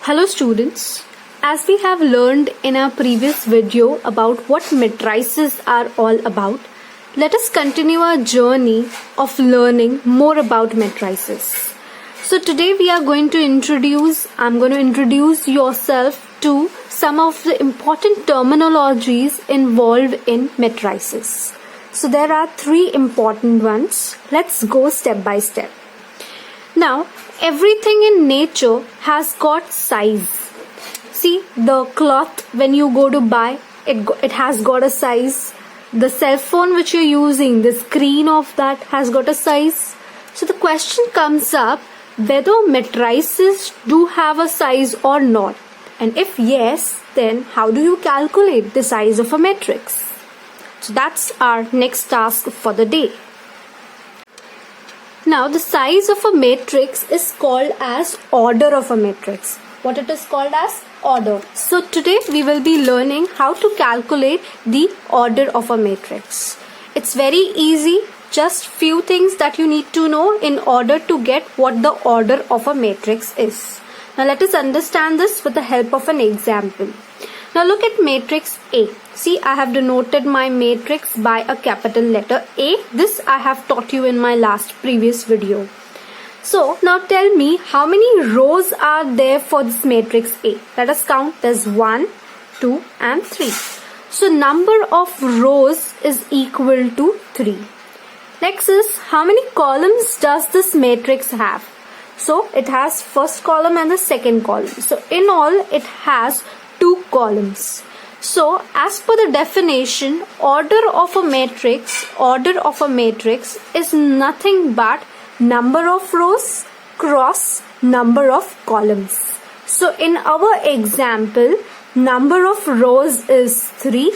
Hello students, as we have learned in our previous video about what matrices are all about, let us continue our journey of learning more about matrices. So today I'm going to introduce yourself to some of the important terminologies involved in matrices. So there are three important ones. Let's go step by step. Now, everything in nature has got size. See, the cloth when you go to buy, it has got a size. The cell phone which you're using, the screen of that has got a size. So the question comes up whether matrices do have a size or not. And if yes, then how do you calculate the size of a matrix? So that's our next task for the day. Now the size of a matrix is called as order of a matrix. What it is called as? Order. So today we will be learning how to calculate the order of a matrix. It's very easy, just few things that you need to know in order to get what the order of a matrix is. Now let us understand this with the help of an example. Now look at matrix A. See, I have denoted my matrix by a capital letter A. This I have taught you in my previous video. So now tell me how many rows are there for this matrix A. Let us count. There's 1, 2 and 3. So number of rows is equal to 3. Next is how many columns does this matrix have? So it has first column and the second column. So in all it has 2 columns. So as per the definition, order of a matrix is nothing but number of rows cross number of columns. So in our example, number of rows is 3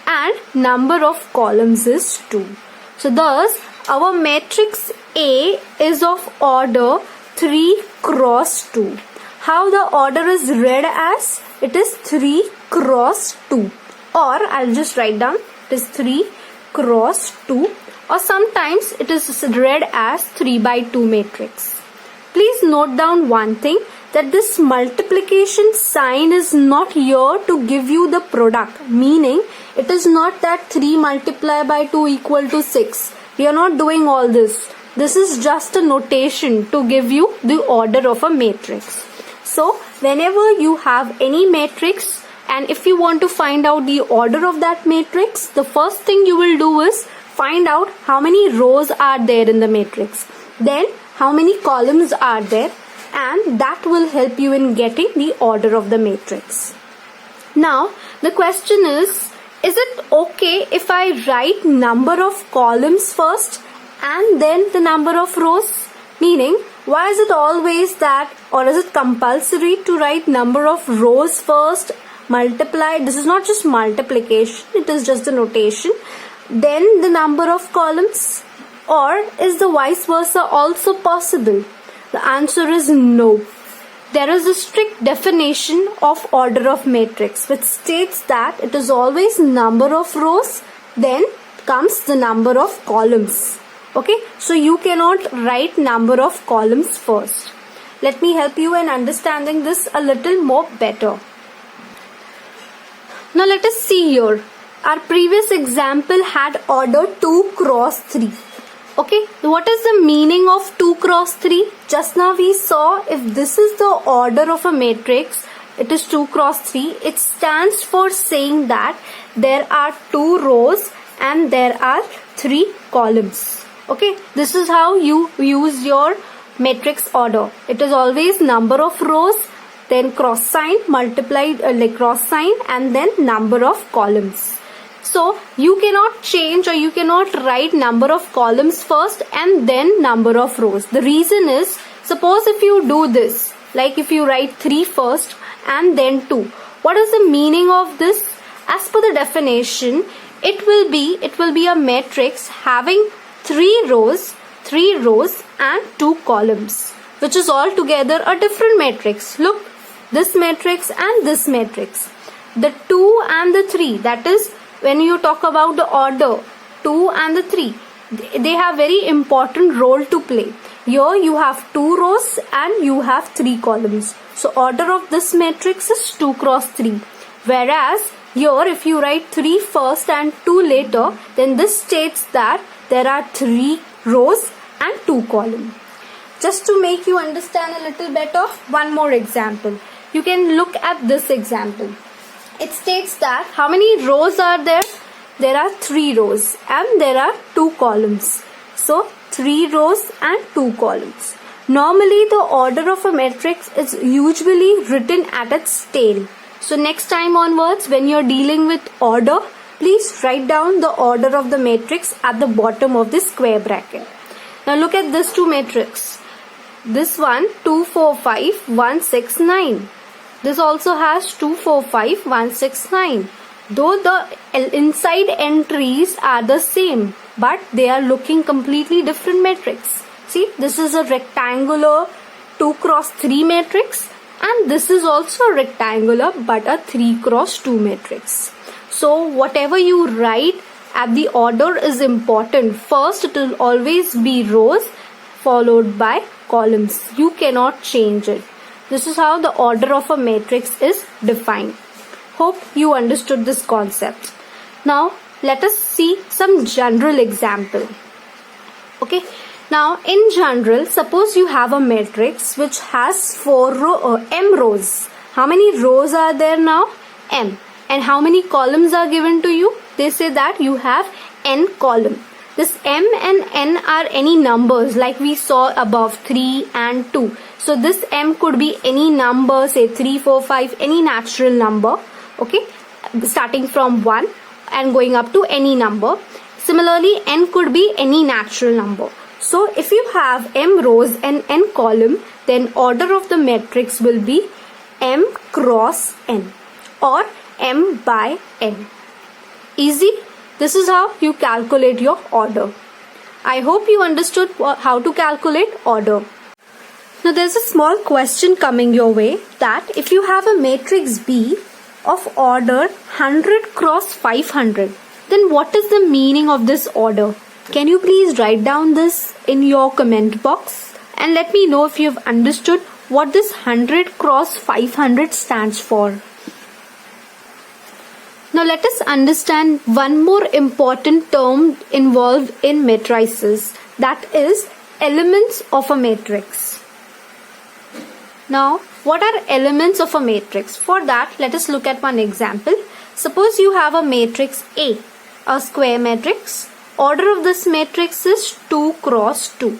and number of columns is 2. So thus our matrix A is of order 3 cross 2. How the order is read as? It is 3 cross 2, or I'll just write down it is 3 cross 2, or sometimes it is read as 3 by 2 matrix. Please note down one thing, that this multiplication sign is not here to give you the product, meaning it is not that 3 multiplied by 2 equal to 6. We are not doing all this. This is just a notation to give you the order of a matrix. So whenever you have any matrix and if you want to find out the order of that matrix, the first thing you will do is find out how many rows are there in the matrix. Then how many columns are there, and that will help you in getting the order of the matrix. Now the question is it okay if I write number of columns first and then the number of rows? Meaning, why is it always that, or is it compulsory to write number of rows first, multiply? This is not just multiplication, it is just a notation. Then the number of columns, or is the vice versa also possible? The answer is no. There is a strict definition of order of matrix which states that it is always number of rows, then comes the number of columns. Okay, so you cannot write number of columns first. Let me help you in understanding this a little more better. Now let us see here. Our previous example had order 2 cross 3. Okay, what is the meaning of 2 cross 3? Just now we saw if this is the order of a matrix, it is 2 cross 3. It stands for saying that there are 2 rows and there are 3 columns. Okay, this is how you use your matrix order. It is always number of rows, then cross sign, multiplied cross sign, and then number of columns. So you cannot change or you cannot write number of columns first and then number of rows. The reason is, suppose if you do this, like if you write 3 first and then 2. What is the meaning of this? As per the definition, it will be a matrix having 3 rows and 2 columns, which is altogether a different matrix. Look, this matrix and this matrix. The 2 and the 3, that is when you talk about the order, 2 and the 3, they have very important role to play. Here you have 2 rows and you have 3 columns. So order of this matrix is 2 cross 3. Whereas here if you write 3 first and 2 later, then this states that there are 3 rows and 2 columns. Just to make you understand a little better, one more example. You can look at this example. It states that how many rows are there? There are 3 rows and there are 2 columns. So 3 rows and 2 columns. Normally the order of a matrix is usually written at its tail. So next time onwards when you're dealing with order, please write down the order of the matrix at the bottom of the square bracket. Now look at this 2 matrix. This one 2, 4, 5, 1, 6, 9. This also has 2, 4, 5, 1, 6, 9. Though the inside entries are the same, but they are looking completely different matrix. See, this is a rectangular 2 cross 3 matrix and this is also a rectangular but a 3 cross 2 matrix. So whatever you write at the order is important. First it will always be rows followed by columns. You cannot change it. This is how the order of a matrix is defined. Hope you understood this concept. Now let us see some general example. Okay. Now in general, suppose you have a matrix which has m rows. How many rows are there now? M. And how many columns are given to you? They say that you have n column. This m and n are any numbers like we saw above, 3 and 2. So this m could be any number, say 3, 4, 5, any natural number. Okay, starting from 1 and going up to any number. Similarly, n could be any natural number. So if you have m rows and n column, then order of the matrix will be m cross n or m by n. Easy? This is how you calculate your order. I hope you understood how to calculate order. Now there's a small question coming your way that if you have a matrix B of order 100 cross 500, then what is the meaning of this order? Can you please write down this in your comment box and let me know if you have understood what this 100 cross 500 stands for. Now let us understand one more important term involved in matrices, that is elements of a matrix. Now what are elements of a matrix? For that, let us look at one example. Suppose you have a matrix A, a square matrix. Order of this matrix is 2 cross 2.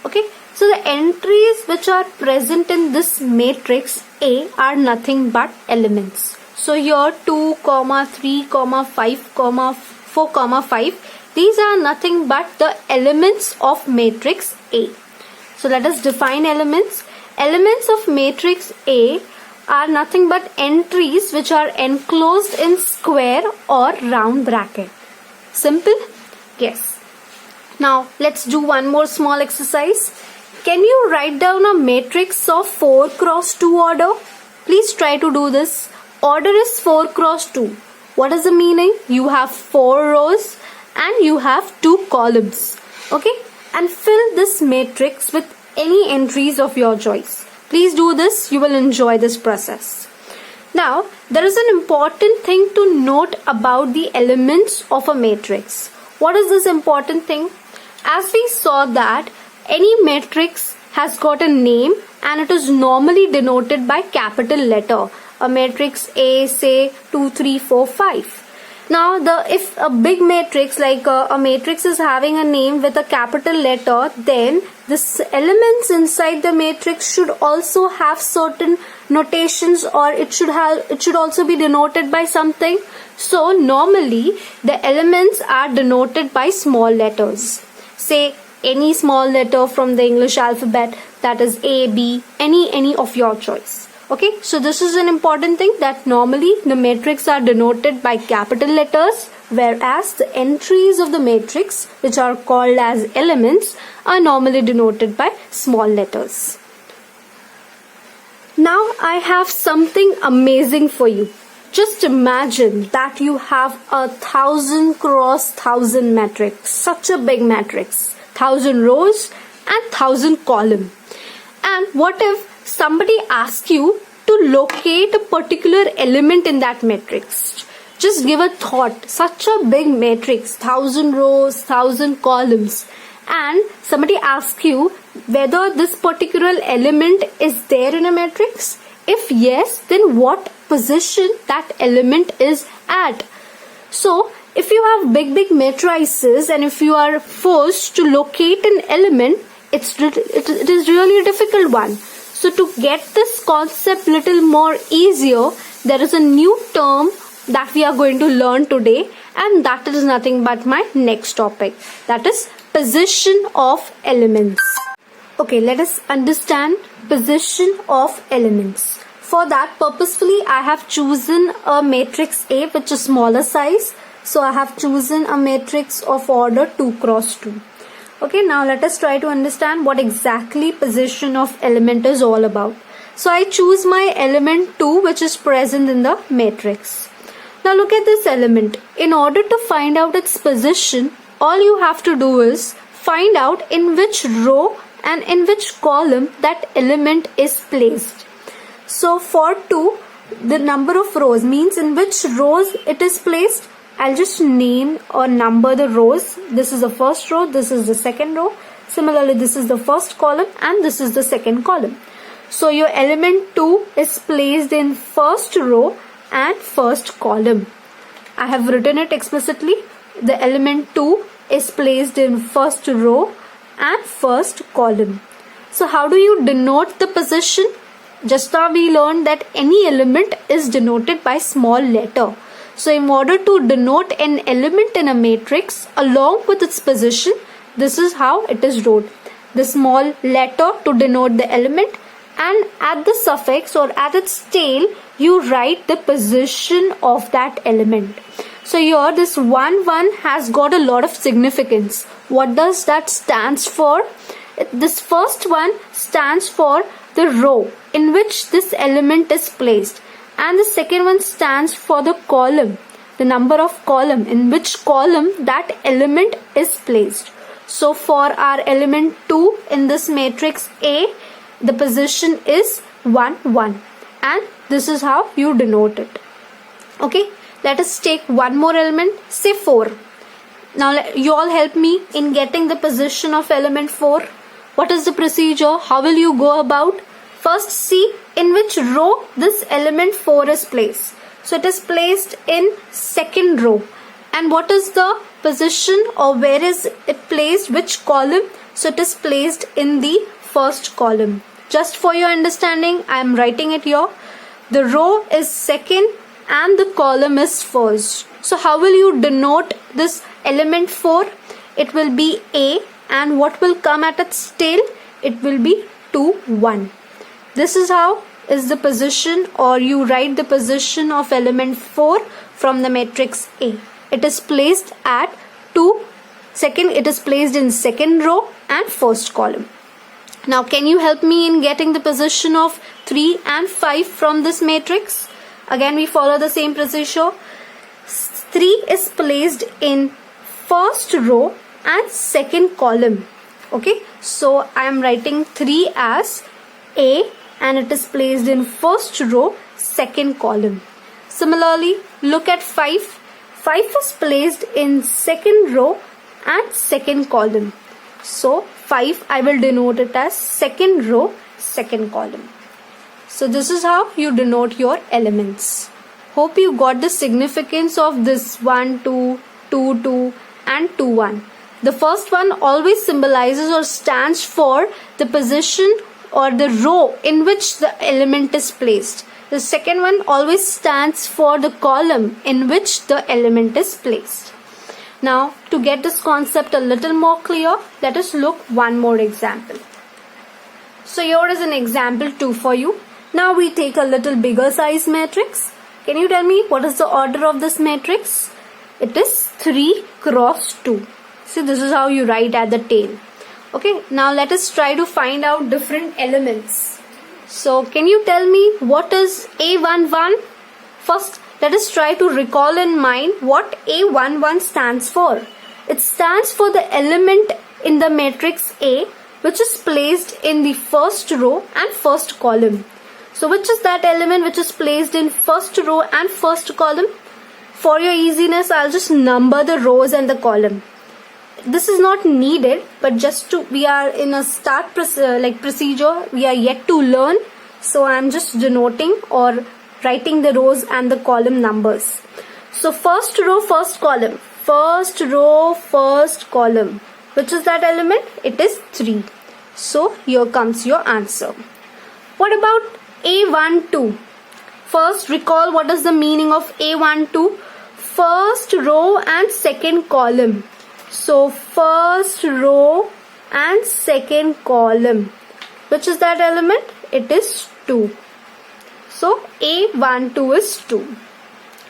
Okay, so the entries which are present in this matrix A are nothing but elements. So here 2, 3, 5, 4, 5, these are nothing but the elements of matrix A. So let us define elements. Elements of matrix A are nothing but entries which are enclosed in square or round bracket. Simple? Yes. Now let's do one more small exercise. Can you write down a matrix of 4 cross 2 order? Please try to do this. Order is 4 cross 2. What is the meaning? You have 4 rows and you have 2 columns. Okay? And fill this matrix with any entries of your choice. Please do this. You will enjoy this process. Now, there is an important thing to note about the elements of a matrix. What is this important thing? As we saw that any matrix has got a name and it is normally denoted by capital letter. A matrix A, say 2, 3, 4, 5. Now if a big matrix like a matrix is having a name with a capital letter, then this elements inside the matrix should also have certain notations, or it should also be denoted by something. So normally the elements are denoted by small letters. Say any small letter from the English alphabet, that is A, B, any of your choice. Okay, so this is an important thing, that normally the matrix are denoted by capital letters, whereas the entries of the matrix, which are called as elements, are normally denoted by small letters. Now I have something amazing for you. Just imagine that you have a 1000 cross 1000 matrix, such a big matrix, 1000 rows and 1000 columns. And what if somebody asks you to locate a particular element in that matrix. Just give a thought. Such a big matrix, 1000 rows, 1000 columns, and somebody asks you whether this particular element is there in a matrix. If yes, then what position that element is at. So if you have big matrices and if you are forced to locate an element, it is really a difficult one. So to get this concept little more easier, there is a new term that we are going to learn today, and that is nothing but my next topic, that is position of elements. Okay, let us understand position of elements. For that, purposefully I have chosen a matrix A which is smaller size. So I have chosen a matrix of order 2 cross 2. Okay, now let us try to understand what exactly position of element is all about. So I choose my element 2 which is present in the matrix. Now look at this element. In order to find out its position, all you have to do is find out in which row and in which column that element is placed. So for 2, the number of rows means in which rows it is placed. I'll just name or number the rows. This is the first row, this is the second row. Similarly, this is the first column and this is the second column. So your element 2 is placed in first row and first column. I have written it explicitly. The element 2 is placed in first row and first column. So how do you denote the position? Just now we learned that any element is denoted by small letter. So in order to denote an element in a matrix along with its position, this is how it is wrote. The small letter to denote the element, and at the suffix or at its tail you write the position of that element. So here this 1 1 has got a lot of significance. What does that stands for? This first one stands for the row in which this element is placed, and the second one stands for the column, the number of column in which column that element is placed. So for our element 2 in this matrix A, the position is 1 1, and this is how you denote it. Okay, let us take one more element, say 4. Now you all help me in getting the position of element 4. What is the procedure? How will you go about? First, see in which row this element 4 is placed. So it is placed in second row. And what is the position, or where is it placed, which column? So it is placed in the first column. Just for your understanding, I am writing it here. The row is second and the column is first. So how will you denote this element 4? It will be A, and what will come at its tail? It will be 2 1. This is how is the position, or you write the position of element 4 from the matrix A. It is placed at it is placed in second row and first column. Now can you help me in getting the position of 3 and 5 from this matrix? Again we follow the same procedure. 3 is placed in first row and second column. Okay, so I am writing 3 as A, and it is placed in first row, second column. Similarly, look at 5. 5 is placed in second row and second column. So 5 I will denote it as second row, second column. So this is how you denote your elements. Hope you got the significance of this 1 2, 2 2 and 2 1. The first one always symbolizes or stands for the position or the row in which the element is placed. The second one always stands for the column in which the element is placed. Now, to get this concept a little more clear, let us look one more example. So here is an example 2 for you. Now we take a little bigger size matrix. Can you tell me what is the order of this matrix? It is 3 cross 2. So this is how you write at the tail. Okay, now let us try to find out different elements. So can you tell me what is A11? First, let us try to recall in mind what A11 stands for. It stands for the element in the matrix A which is placed in the first row and first column. So which is that element which is placed in first row and first column? For your easiness, I'll just number the rows and the column. This is not needed, but we are in a start procedure, we are yet to learn. So I'm just denoting or writing the rows and the column numbers. So first row, first column. First row, first column. Which is that element? It is 3. So here comes your answer. What about A12? First, recall what is the meaning of A12. First row and second column. So first row and second column. Which is that element? It is 2. So A12 is 2.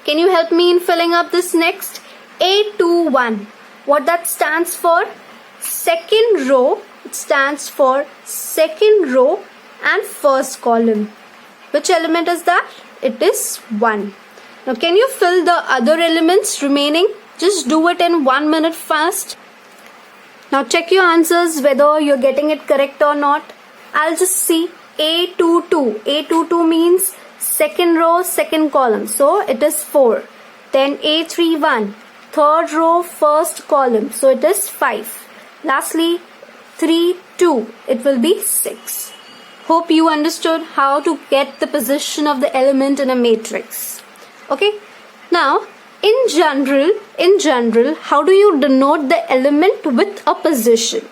Can you help me in filling up this next? A21. What that stands for? Second row. It stands for second row and first column. Which element is that? It is 1. Now can you fill the other elements remaining? Just do it in 1 minute fast. Now check your answers whether you're getting it correct or not. I'll just see. A22. A22 means second row, second column. So it is 4. Then A31. Third row, first column. So it is 5. Lastly, 3, 2. It will be 6. Hope you understood how to get the position of the element in a matrix. Okay. Now, in general, how do you denote the element with a position?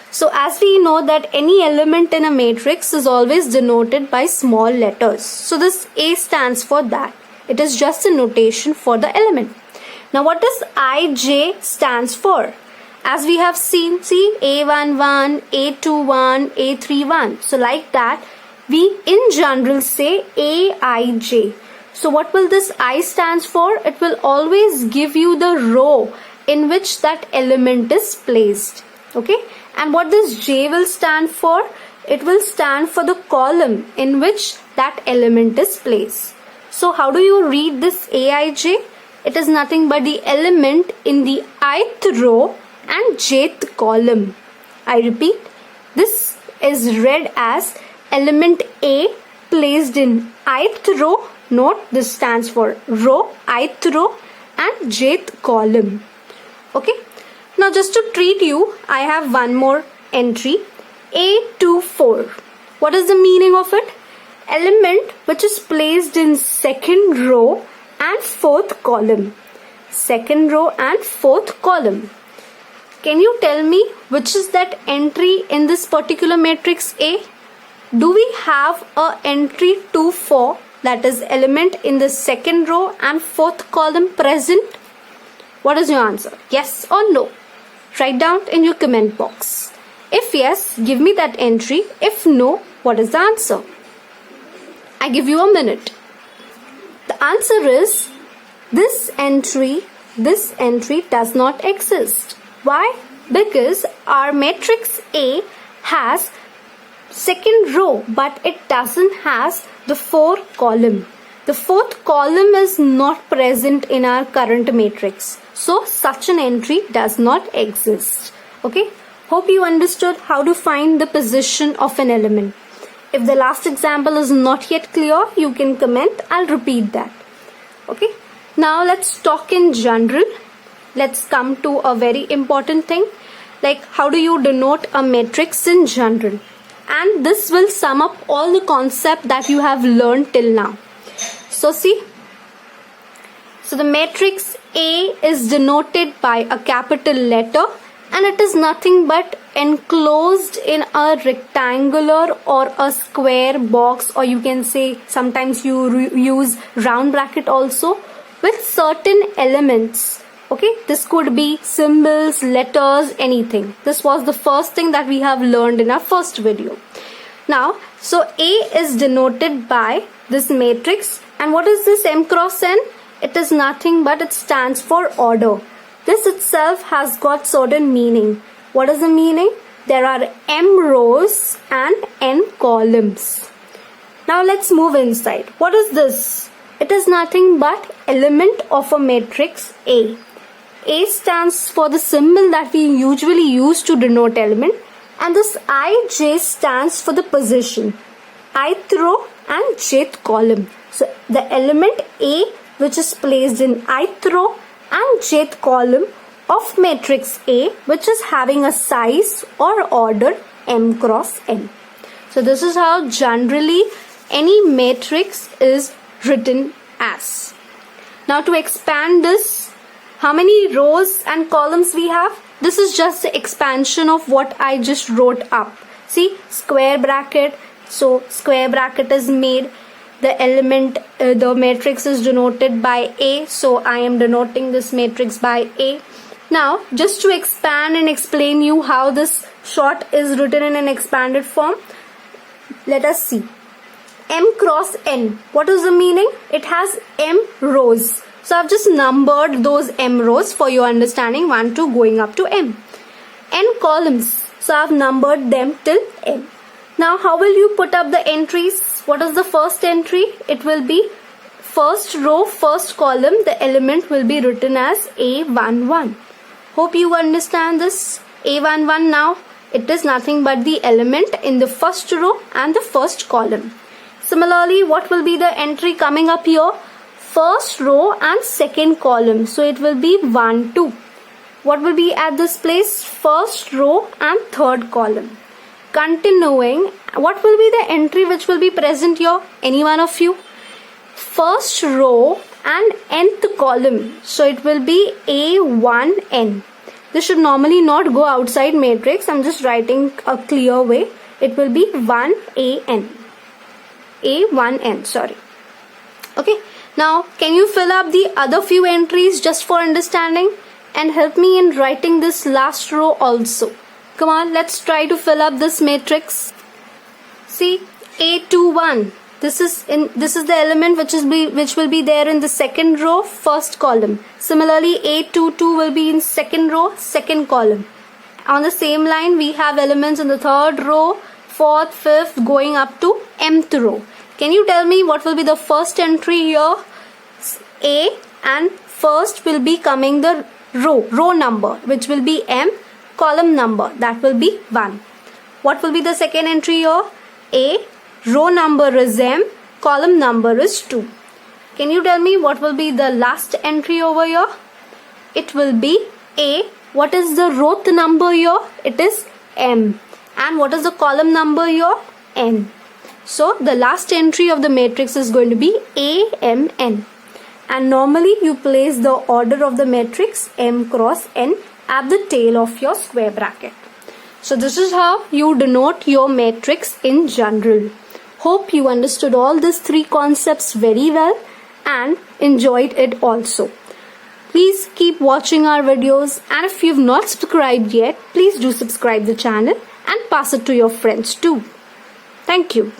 So as we know that any element in a matrix is always denoted by small letters. So this A stands for that. It is just a notation for the element. Now what does IJ stands for? As we have seen, see A11, A21, A31. So like that, we in general say AIJ. So what will this I stands for? It will always give you the row in which that element is placed. Okay. And what this J will stand for? It will stand for the column in which that element is placed. So how do you read this AIJ? It is nothing but the element in the ith row and jth column. I repeat, this is read as element A placed in ith row. Note, this stands for row, ith row and jth column. Okay. Now just to treat you, I have one more entry. A24. What is the meaning of it? Element which is placed in second row and fourth column. Second row and fourth column. Can you tell me which is that entry in this particular matrix A? Do we have a entry 24, that is element in the second row and fourth column present? What is your answer? Yes or no? Write down in your comment box. If yes, give me that entry. If no, what is the answer? I give you a minute. The answer is this entry does not exist. Why? Because our matrix A has second row, but it doesn't has the fourth column. The fourth column is not present in our current matrix. So such an entry does not exist. Okay. Hope you understood how to find the position of an element. If the last example is not yet clear, you can comment. I'll repeat that. Okay. Now let's talk in general. Let's come to a very important thing. Like how do you denote a matrix in general? And this will sum up all the concept that you have learned till now. So see. So the matrix A is denoted by a capital letter and it is nothing but enclosed in a rectangular or a square box, or you can say sometimes you use round bracket also, with certain elements. Okay, this could be symbols, letters, anything. This was the first thing that we have learned in our first video. Now, so A is denoted by this matrix. And what is this M cross N? It is nothing but it stands for order. This itself has got certain meaning. What is the meaning? There are M rows and N columns. Now let's move inside. What is this? It is nothing but element of a matrix A. A stands for the symbol that we usually use to denote element. And this ij stands for the position, ith row and jth column. So the element A, which is placed in ith row and jth column of matrix A, which is having a size or order m cross n. So this is how generally any matrix is written as. Now to expand this, how many rows and columns we have? This is just the expansion of what I just wrote up. See, square bracket. So square bracket is made. The element, the matrix is denoted by A. So I am denoting this matrix by A. Now, just to expand and explain you how this short is written in an expanded form, let us see. M cross N. What is the meaning? It has M rows. So I've just numbered those M rows for your understanding, 1 to going up to M. N columns. So I've numbered them till M. Now how will you put up the entries? What is the first entry? It will be first row, first column. The element will be written as A11. Hope you understand this. A11 now. It is nothing but the element in the first row and the first column. Similarly, what will be the entry coming up here? First row and second column. So it will be 1, 2. What will be at this place? First row and third column. Continuing, what will be the entry which will be present here? Any one of you? First row and nth column. So it will be A1n. This should normally not go outside matrix. I'm just writing a clear way. It will be 1an. A1n, sorry. Okay. Now, can you fill up the other few entries just for understanding? And help me in writing this last row also. Come on, let's try to fill up this matrix. See, A21. This is the element which will be there in the second row, first column. Similarly, A22 will be in second row, second column. On the same line, we have elements in the third row, fourth, fifth, going up to mth row. Can you tell me what will be the first entry here? A, and first will be coming the row number, which will be M, column number, that will be 1. What will be the second entry here? A, row number is M, column number is 2. Can you tell me what will be the last entry over here? It will be A. What is the row number here? It is M. And what is the column number here? N. So the last entry of the matrix is going to be AMN. And normally you place the order of the matrix M cross N at the tail of your square bracket. So this is how you denote your matrix in general. Hope you understood all these 3 concepts very well and enjoyed it also. Please keep watching our videos, and if you have not subscribed yet, please do subscribe the channel and pass it to your friends too. Thank you.